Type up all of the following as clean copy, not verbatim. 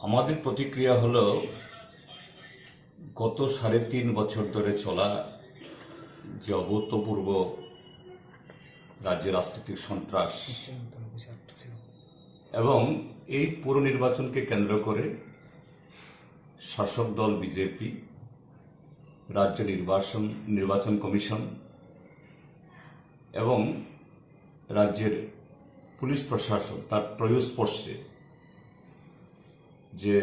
আমাদের প্রতিক্রিয়া হলো গত ৩.৫ বছর ধরে চলা যে অভূতপূর্ব রাজ্যে রাজনৈতিক সন্ত্রাস এবং এই পুরো নির্বাচনকে কেন্দ্র করে শাসক দল বিজেপি, রাজ্য নির্বাচন কমিশন এবং রাজ্যের পুলিশ প্রশাসন তার ত্রয়োস্পর্শে যে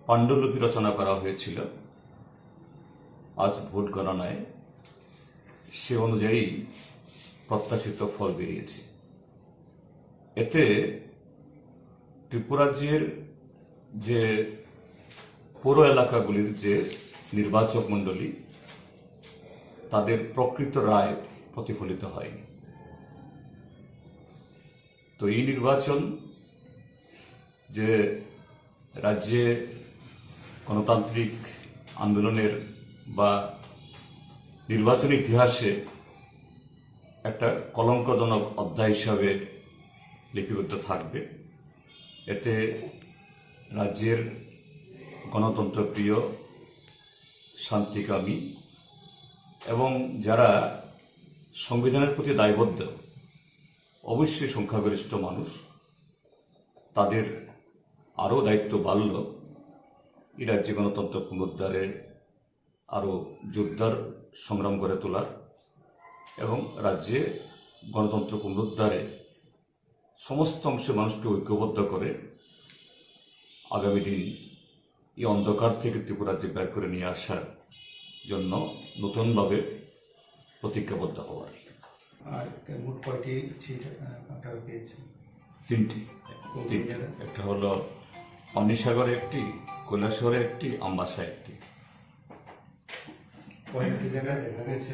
পাণ্ডুলিপি রচনা করা হয়েছিল আজ ভোট গণনায় সে অনুযায়ী প্রত্যাশিত ফল বেরিয়েছে। এতে ত্রিপুরাজ্যের যে পৌর এলাকাগুলির যে নির্বাচক মণ্ডলী তাদের প্রকৃত রায় প্রতিফলিত হয়নি। তো এই নির্বাচন যে রাজ্যে গণতান্ত্রিক আন্দোলনের বা নির্বাচনী ইতিহাসে একটা কলঙ্কজনক অধ্যায় হিসাবে লিপিবদ্ধ থাকবে। এতে রাজ্যের গণতন্ত্রপ্রিয়, শান্তিকামী এবং যারা সংবিধানের প্রতি দায়বদ্ধ অবশ্যই সংখ্যাগরিষ্ঠ মানুষ, তাদের আরও দায়িত্ব বাড়ল এই রাজ্যে গণতন্ত্র পুনরুদ্ধারে আরও জোরদার সংগ্রাম করে তোলার এবং রাজ্যে গণতন্ত্র পুনরুদ্ধারে সমস্ত অংশের মানুষকে ঐক্যবদ্ধ করে আগামী দিন এই অন্ধকার থেকে ত্রিপুরাজ্যে বের করে নিয়ে আসার জন্য নতুনভাবে প্রতিজ্ঞাবদ্ধ হওয়ার। আর মোট কয়টি সিট আপনারা পেয়েছেন? তিনটি। একটা হলো পানিসাগরে একটি, কৈলাসহরে একটি, আমবাসা একটি। কয়েকটি জায়গায় দেখা গেছে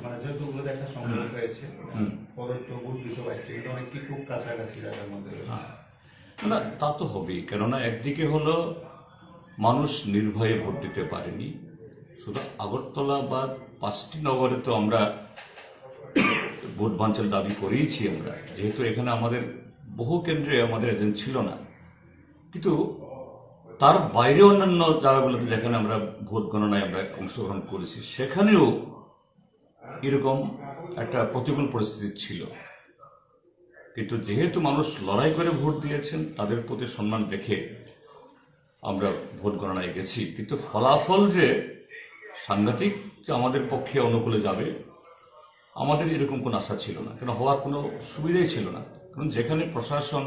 মানে যতগুলো দেখা সম্ভব হয়েছে পরোত্তর ২২২টি, কিন্তু অনেকটি খুব কাছাকাছি জায়গার মধ্যে রয়েছে। না, তা তো হবেই। কেননা একদিকে হলো মানুষ নির্ভয়ে ভোট দিতে পারেনি, শুধু আগরতলা বা ৫টি নগরে তো আমরা ভোট বাঞ্চাল দাবি করেইছি আমরা, যেহেতু এখানে আমাদের বহু কেন্দ্রে আমাদের এজেন্ট ছিল না। কিন্তু তার বাইরে অন্যান্য জায়গাগুলোতে যেখানে আমরা ভোট গণনায় আমরা অংশগ্রহণ করেছি সেখানেও এরকম একটা প্রতিকূল পরিস্থিতি ছিল। কিন্তু যেহেতু মানুষ লড়াই করে ভোট দিয়েছেন, তাদের প্রতি সম্মান রেখে আমরা ভোট গণনায় গেছি। কিন্তু ফলাফল যে সাংঘাতিক যে আমাদের পক্ষে অনুকূলে যাবে আমাদের এরকম কোনো আশা ছিল না, কেন হওয়ার কোনো সুবিধাই ছিল না। কারণ যেখানে প্রশাসন,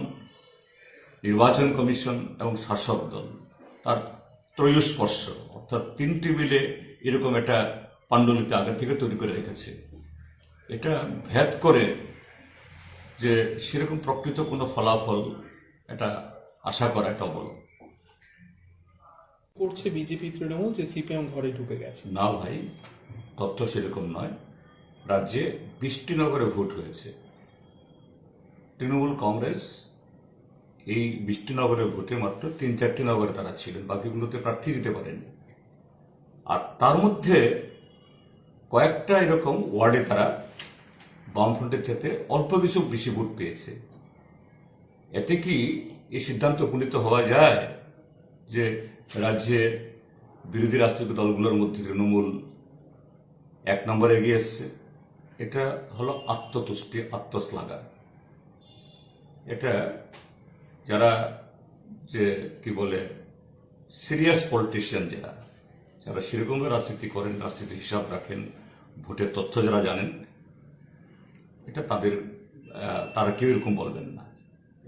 নির্বাচন কমিশন এবং শাসক দল তার ত্রয়োস্পর্শ অর্থাৎ তিনটি মিলে এরকম একটা পাণ্ডুলিপি আগে থেকে তৈরি করে রেখেছে, এটা ভেদ করে যে সেরকম প্রকৃত কোনো ফলাফল এটা আশা করা একটা অবল করছে বিজেপি তৃণমূল যে সিপিএম ঘরে ঢুকে গেছে। না ভাই, তথ্য সেরকম নয়। রাজ্যে ২০টি নগরে ভোট হয়েছে। তৃণমূল কংগ্রেস এই ২০টি নগরের ভোটে মাত্র ৩-৪টি নগরে তারা ছিলেন, বাকিগুলোতে প্রার্থী দিতে পারেনি। আর তার মধ্যে কয়েকটা এরকম ওয়ার্ডে তারা বামফ্রন্টের চাইতে অল্প কিছু বেশি ভোট পেয়েছে। এতে কি এই সিদ্ধান্ত উপনীত হওয়া যায় যে রাজ্যে বিরোধী রাজনৈতিক দলগুলোর মধ্যে তৃণমূল ১ নম্বরে এগিয়ে এসছে? এটা হলো আত্মতুষ্টি, আত্মশ্লাঘা। এটা যারা যে কি বলে সিরিয়াস পলিটিশিয়ান, যারা সেরকম রাজনীতি করেন, রাজনীতি হিসাব রাখেন, ভোটের তথ্য যারা জানেন, এটা তারা কেউ এরকম বলবেন না।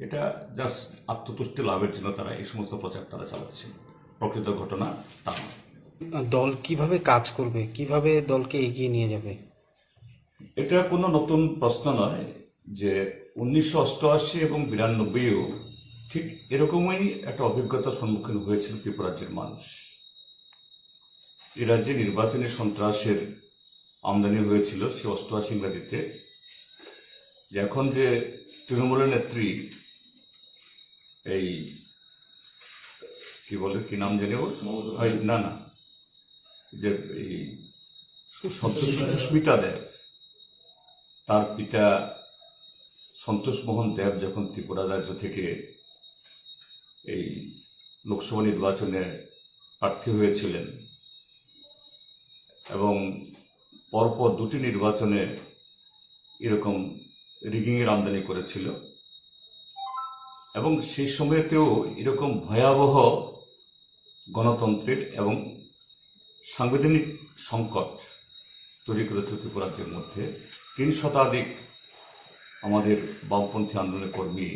এটা জাস্ট আত্মতুষ্টি লাভের জন্য তারা এই সমস্ত প্রচার তারা চালাচ্ছেন। প্রকৃত ঘটনা তা নয়। দল কিভাবে কাজ করবে, কিভাবে দলকে এগিয়ে নিয়ে যাবে? এটা কোনো নতুন প্রশ্ন নয় যে ১৯৮৮ এবং ৯২ও ঠিক এরকমই একটা অভিজ্ঞতার সম্মুখীন হয়েছিল ত্রিপুরাজ্যের মানুষ। এ রাজ্যে নির্বাচনী সন্ত্রাসের আমদানি হয়েছিল সে ৮৮ ইংরাজিতে। এখন যে তৃণমূলের নেত্রী এই কি বলে, কি নাম জানি ওর, না যে এই সুস্মিতা দেব, তার পিতা সন্তোষ মোহন দেব যখন ত্রিপুরা রাজ্য থেকে এই লোকসভা নির্বাচনে প্রার্থী হয়েছিলেন এবং পরপর দুটি নির্বাচনে এরকম রিগিংয়ের আমদানি করেছিল এবং সেই সময়তেও এরকম ভয়াবহ গণতন্ত্রের এবং সাংবিধানিক সংকট তৈরি করেছিল ত্রিপুরা রাজ্যের মধ্যে 3 শতাধিক আমাদের বামপন্থী আন্দোলনের কর্মী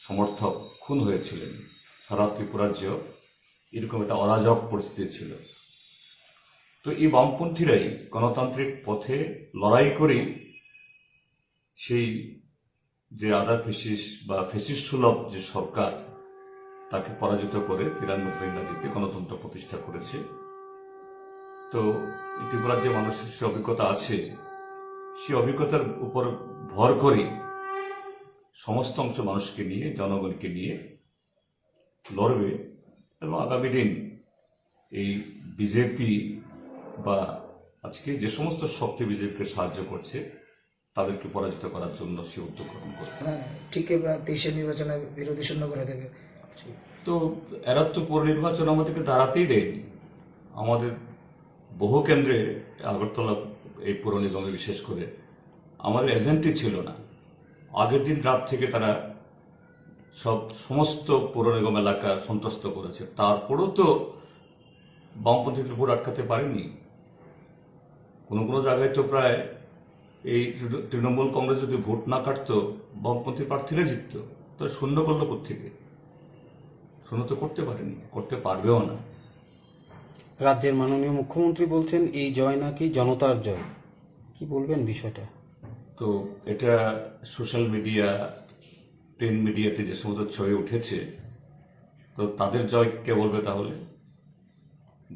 সমর্থক খুন হয়েছিলেন। সারা ত্রিপুরা রাজ্য এরকম একটা অরাজক পরিস্থিতি ছিল। তো এই বামপন্থীরাই গণতান্ত্রিক পথে লড়াই করেই সেই যে আধা ফেসিস্ট বা ফেসিস্ট সুলভ যে সরকার তাকে পরাজিত করে 93 ইংরাজিতে গণতন্ত্র প্রতিষ্ঠা করেছে। তো ত্রিপুরার যে মানুষের সে অভিজ্ঞতা আছে, সেই অভিজ্ঞতার উপর ভর করে সমস্ত অংশ মানুষকে নিয়ে, জনগণকে নিয়ে লড়বে এবং আগামী দিন এই বিজেপি বা আজকে যে সমস্ত শক্তি বিজেপিকে সাহায্য করছে তাদেরকে পরাজিত করার জন্য সে উদ্যোগ গ্রহণ করবে। ঠিক এবার 23-এর নির্বাচনে বিরোধী শূন্য করে দেবে। তো এরা তো পৌর নির্বাচন আমাদেরকে দাঁড়াতেই দেয়নি। আমাদের বহু কেন্দ্রে আগরতলা এই পৌর নিগমে বিশেষ করে আমাদের এজেন্টই ছিল না। আগের দিন রাত থেকে তারা সমস্ত পৌর নিগম এলাকা সন্ত্রস্ত করেছে, তারপরেও তো বামপন্থীদের ভোট আটকাতে পারেনি। কোনো কোনো জায়গায় তো প্রায় এই তৃণমূল কংগ্রেস যদি ভোট না কাটতো বামপন্থী প্রার্থীরা জিততো। তো শূন্য করলো কোত্থেকে? শূন্য তো করতে পারেনি, করতে পারবেও না। রাজ্যের মাননীয় মুখ্যমন্ত্রী বলছেন এই জয় নাকি জনতার জয়, কি বলবেন বিষয়টা? তো এটা সোশ্যাল মিডিয়া, প্রিন্ট মিডিয়াতে যে সমস্ত ছবি উঠেছে, তো তাদের জয় কে বলবে তাহলে?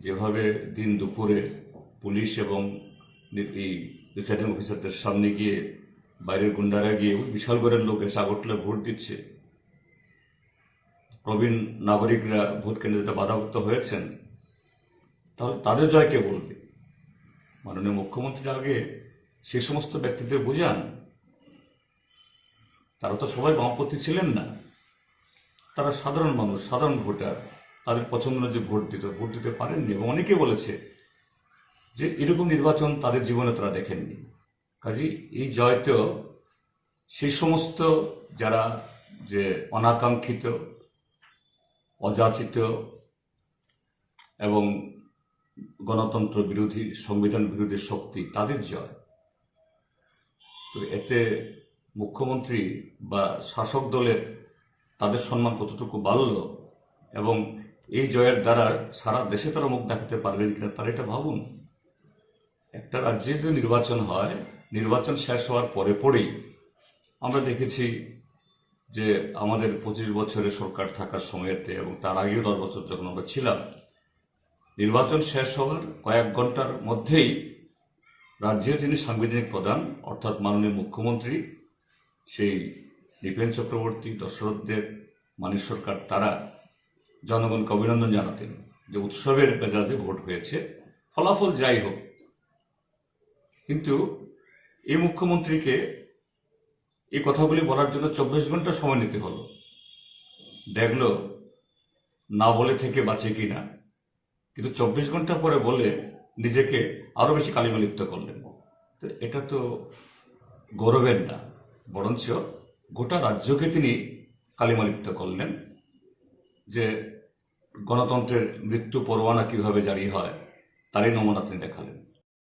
যেভাবে দিন দুপুরে পুলিশ এবং এই প্রিসাইডিং অফিসারদের সামনে গিয়ে বাইরের গুন্ডারা গিয়ে বিশালগড়ের লোক এসে আগরতলায় ভোট দিচ্ছে, প্রবীণ নাগরিকরা ভোট কেন্দ্রে বাধাপ্রাপ্ত হয়েছেন, তাহলে তাদের জয় কে বলবে? মাননীয় মুখ্যমন্ত্রী আগে সেই সমস্ত ব্যক্তিদের বুঝান। তারা তো সবাই বামপন্থী ছিলেন না, তারা সাধারণ মানুষ, সাধারণ ভোটার, তাদের পছন্দ অনুযায়ী ভোট দিতে পারেননি এবং অনেকে বলেছে যে এরকম নির্বাচন তাদের জীবনে তারা দেখেননি। কাজেই এই জয় তো সেই সমস্ত যারা যে অনাকাঙ্ক্ষিত, অযাচিত এবং গণতন্ত্র বিরোধী, সংবিধান বিরোধী শক্তি, তাদের জয়। তো এতে মুখ্যমন্ত্রী বা শাসক দলের তাদের সম্মান কতটুকু বাড়ল এবং এই জয়ের দ্বারা সারা দেশে তারা মুখ দেখাতে পারবেন কিনা তারা এটা ভাবুন। একটা রাজ্যে যে নির্বাচন হয়, নির্বাচন শেষ হওয়ার পরেই আমরা দেখেছি যে আমাদের 25 বছরের সরকার থাকার সময়তে এবং তার আগেও 10 বছর যখন আমরা ছিলাম, নির্বাচন শেষ হওয়ার কয়েক ঘন্টার মধ্যেই রাজ্যের যিনি সাংবিধানিক প্রধান অর্থাৎ মাননীয় মুখ্যমন্ত্রী, সেই নৃপেন চক্রবর্তী, দশরথ দেব, মানিক সরকার, তারা জনগণকে অভিনন্দন জানাতেন যে উৎসবের মেজাজে ভোট হয়েছে, ফলাফল যাই হোক। কিন্তু এই মুখ্যমন্ত্রীকে এই কথাগুলি বলার জন্য 24 ঘন্টা সময় নিতে হলো। দেখলো না বলে থেকে বাঁচে কিনা, কিন্তু 24 ঘন্টা পরে বলে নিজেকে আরো বেশি কালিমা লিপ্ত করলেন। তো এটা তো গৌরবের না, বরঞ্চ গোটা রাজ্যকে তিনি কালিমা লিপ্ত করলেন। যে গণতন্ত্রের মৃত্যু পরোয়ানা কিভাবে জারি হয় তারই নমুনা তিনি দেখালেন।